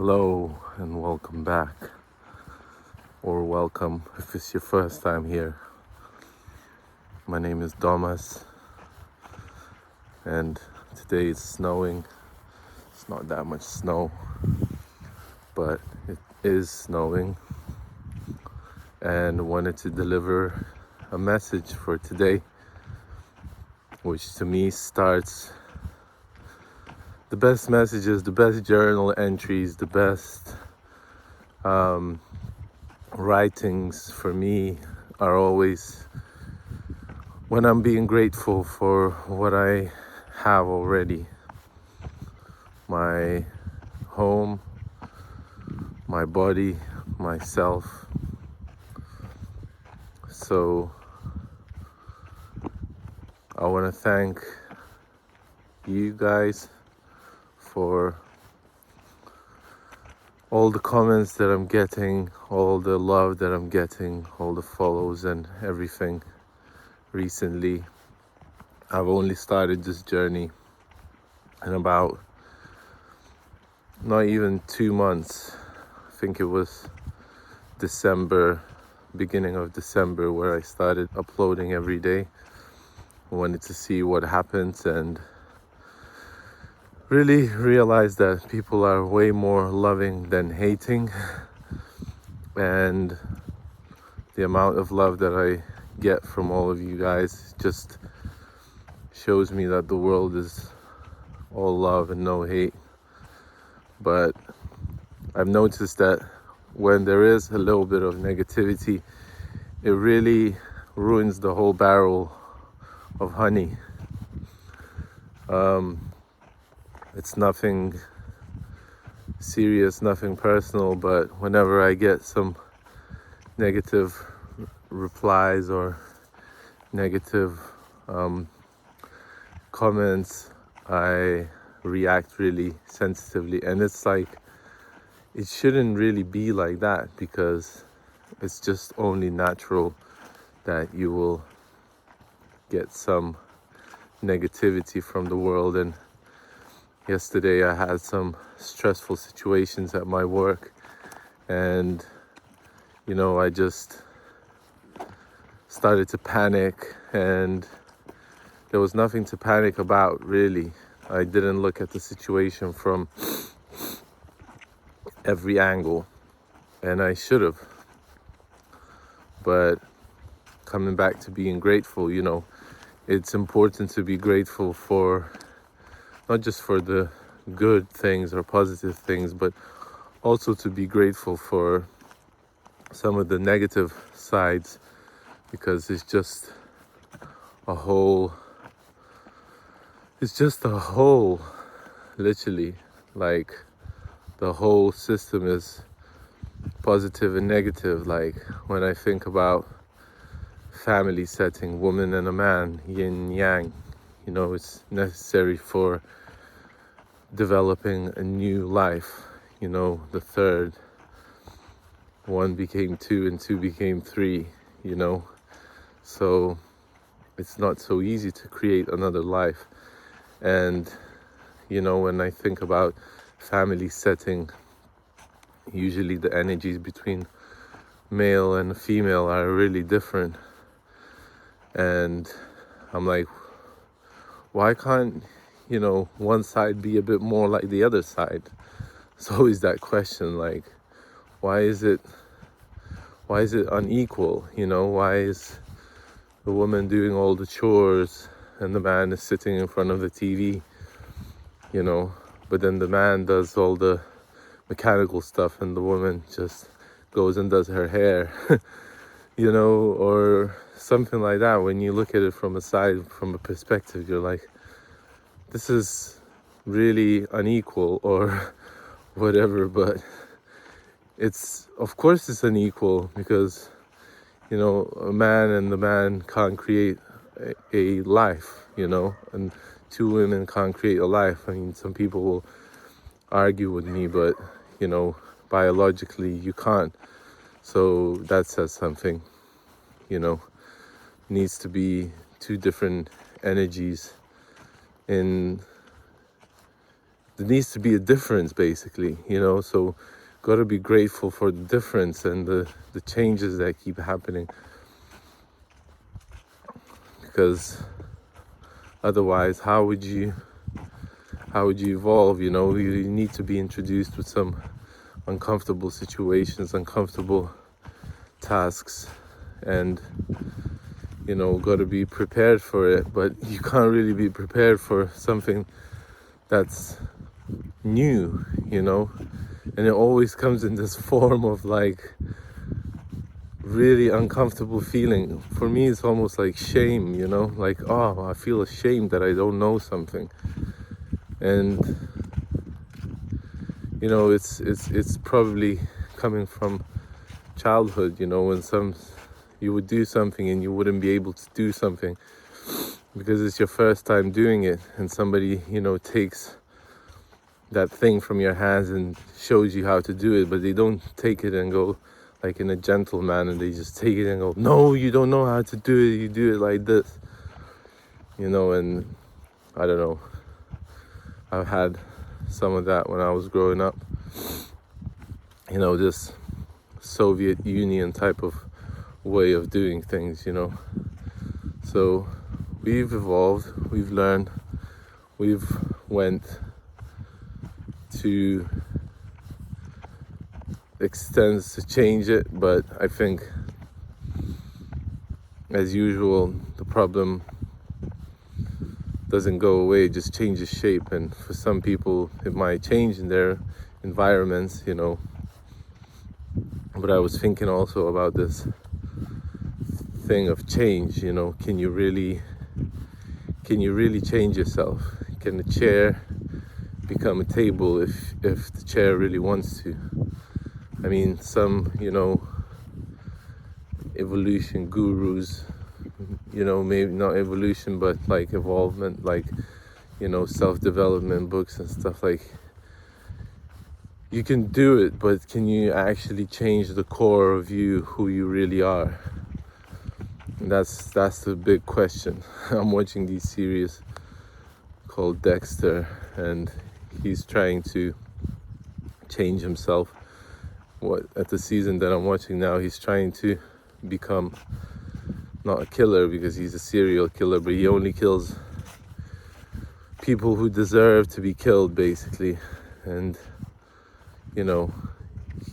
Hello and welcome back, or welcome if it's your first time here. My name is Domas, and today it's snowing. It's not that much snow, but it is snowing, and wanted to deliver a message for today, which to me starts the best messages, the best journal entries, the best writings for me are always when I'm being grateful for what I have already. My home, my body, myself. So I want to thank you guys for all the comments that I'm getting, all the love that I'm getting, all the follows and everything recently. I've only started this journey in about not even 2 months. I think it was December, beginning of December, where I started uploading every day. I wanted to see what happens and really realized that people are way more loving than hating, and the amount of love that I get from all of you guys just shows me that the world is all love and no hate. But I've noticed that when there is a little bit of negativity, it really ruins the whole barrel of honey. It's nothing serious, nothing personal, but whenever I get some negative replies or negative comments, I react really sensitively, and it's like it shouldn't really be like that, because it's just only natural that you will get some negativity from the world. And yesterday I had some stressful situations at my work, and I just started to panic, and there was nothing to panic about, really. I didn't look at the situation from every angle, and I should have. But coming back to being grateful, it's important to be grateful for not just for the good things or positive things, but also to be grateful for some of the negative sides, because it's just a whole, literally, like the whole system is positive and negative. Like when I think about family setting, woman and a man, yin yang, it's necessary for developing a new life. The third, one became two and two became three, so it's not so easy to create another life. And when I think about family setting, usually the energies between male and female are really different, and I'm like, why can't one side be a bit more like the other side? It's always that question, like, why is it unequal? Why is the woman doing all the chores and the man is sitting in front of the TV, but then the man does all the mechanical stuff and the woman just goes and does her hair, or something like that. When you look at it from a perspective, you're like, this is really unequal or whatever. But of course it's unequal, because a man and the man can't create a life, and two women can't create a life. I mean, some people will argue with me, but biologically you can't. So that says something. Needs to be two different energies in there needs to be a difference, basically, so got to be grateful for the difference and the changes that keep happening, because otherwise how would you evolve? You need to be introduced with some uncomfortable situations, uncomfortable tasks, and got to be prepared for it. But you can't really be prepared for something that's new, and it always comes in this form of like really uncomfortable feeling. For me, it's almost like shame, like, oh, I feel ashamed that I don't know something. And it's probably coming from childhood, when you would do something and you wouldn't be able to do something because it's your first time doing it, and somebody takes that thing from your hands and shows you how to do it, but they don't take it and go like in a gentle manner. They just take it and go, no, you don't know how to do it, you do it like this, and I don't know, I've had some of that when I was growing up, this Soviet Union type of way of doing things, so we've evolved, we've learned, we've went to extents to change it, but I think as usual the problem doesn't go away, it just changes shape. And for some people it might change in their environments, but I was thinking also about this thing of change. Can you really change yourself? Can a chair become a table if the chair really wants to? I mean, some evolution gurus, maybe not evolution but like evolvement, like self-development books and stuff, like you can do it, but can you actually change the core of you, who you really are? And that's the big question. I'm watching these series called Dexter, and he's trying to change himself. At the season that I'm watching now, he's trying to become not a killer, because he's a serial killer, but he only kills people who deserve to be killed, basically. And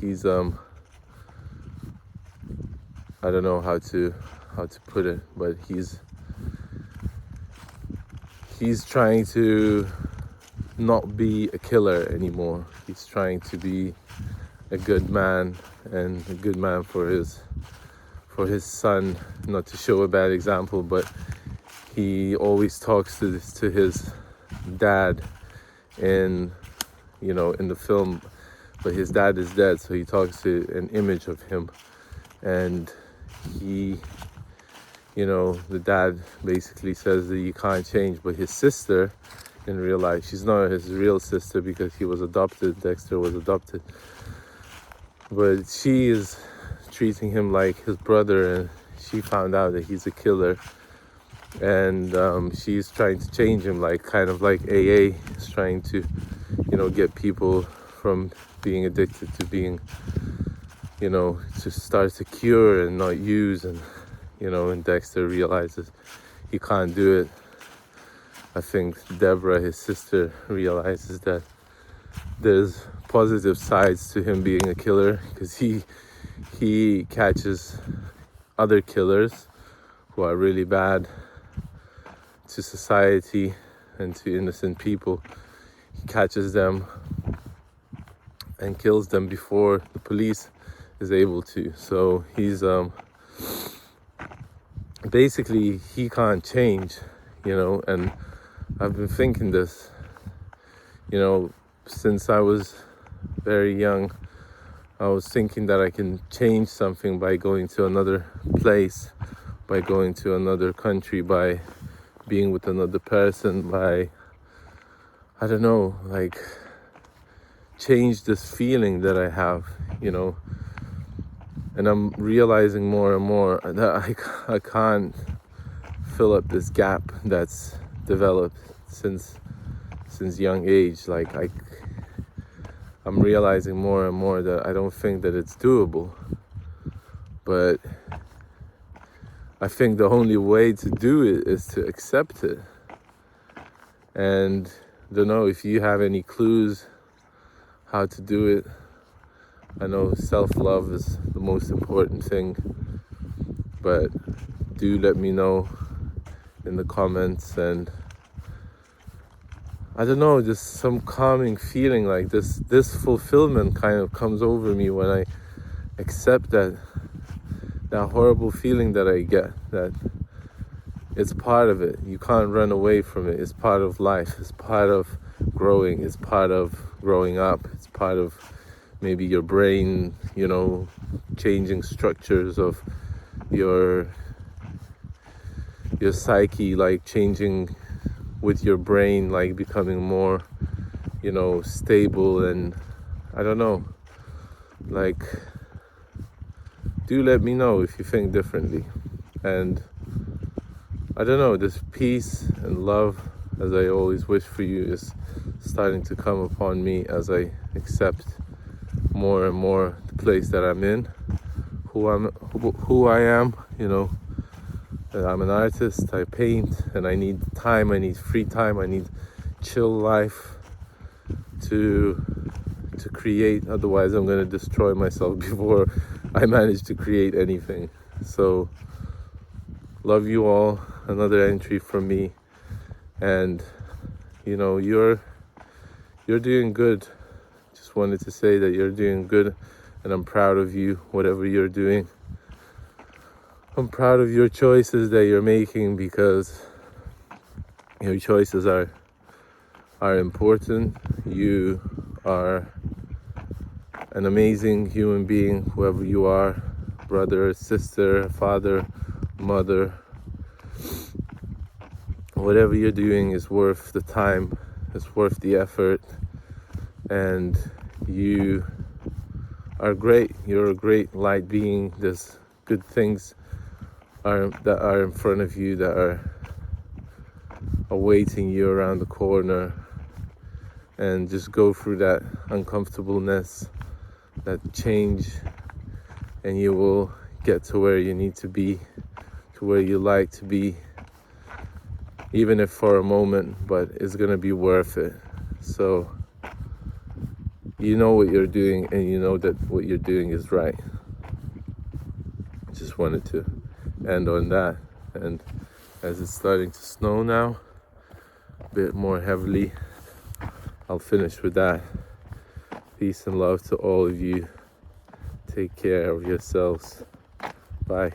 he's I don't know how to put it, but he's trying to not be a killer anymore. He's trying to be a good man, and a good man for his son, not to show a bad example, but he always talks to his dad in in the film, but his dad is dead, so he talks to an image of him, and the dad basically says that you can't change. But his sister, in real life, she's not his real sister because he was adopted, Dexter was adopted, but she is treating him like his brother, and she found out that he's a killer, and she's trying to change him, like kind of like AA is trying to get people from being addicted to being to start to cure and not use. And and Dexter realizes he can't do it. I think Deborah, his sister, realizes that there's positive sides to him being a killer, because he catches other killers who are really bad to society and to innocent people. He catches them and kills them before the police is able to. So he's basically, he can't change, and I've been thinking this, since I was very young. I was thinking that I can change something by going to another place, by going to another country, by being with another person, by, I don't know, like change this feeling that I have, and I'm realizing more and more that I can't fill up this gap that's developed since since young age. Like I'm realizing more and more that I don't think that it's doable, but I think the only way to do it is to accept it. And I don't know if you have any clues how to do it. I know self-love is the most important thing, but do let me know in the comments. And I don't know, just some calming feeling, like this fulfillment kind of comes over me when I accept that horrible feeling that I get, that it's part of it. You can't run away from it. It's part of life. It's part of growing. It's part of growing up. It's part of maybe your brain, changing structures of your psyche, like changing with your brain, like becoming more, stable. And I don't know, like, do let me know if you think differently. And I don't know, this peace and love, as I always wish for you, is starting to come upon me as I accept more and more the place that I'm in, who I am, that I'm an artist. I paint, and I need time, I need free time, I need chill life to create. Otherwise I'm going to destroy myself before I manage to create anything. So love you all. Another entry from me. And you're doing good. Just wanted to say that you're doing good, and I'm proud of you, whatever you're doing. I'm proud of your choices that you're making, because your choices are important. You are an amazing human being, whoever you are, brother, sister, father, mother. Whatever you're doing is worth the time, it's worth the effort, and you are great. You're a great light being. There's good things that are in front of you, that are awaiting you around the corner. And just go through that uncomfortableness, that change, and you will get to where you need to be, to where you like to be, even if for a moment, but it's gonna be worth it. So you know what you're doing, and you know that what you're doing is right. Just wanted to end on that. And as it's starting to snow now, a bit more heavily, I'll finish with that. Peace and love to all of you. Take care of yourselves. Bye.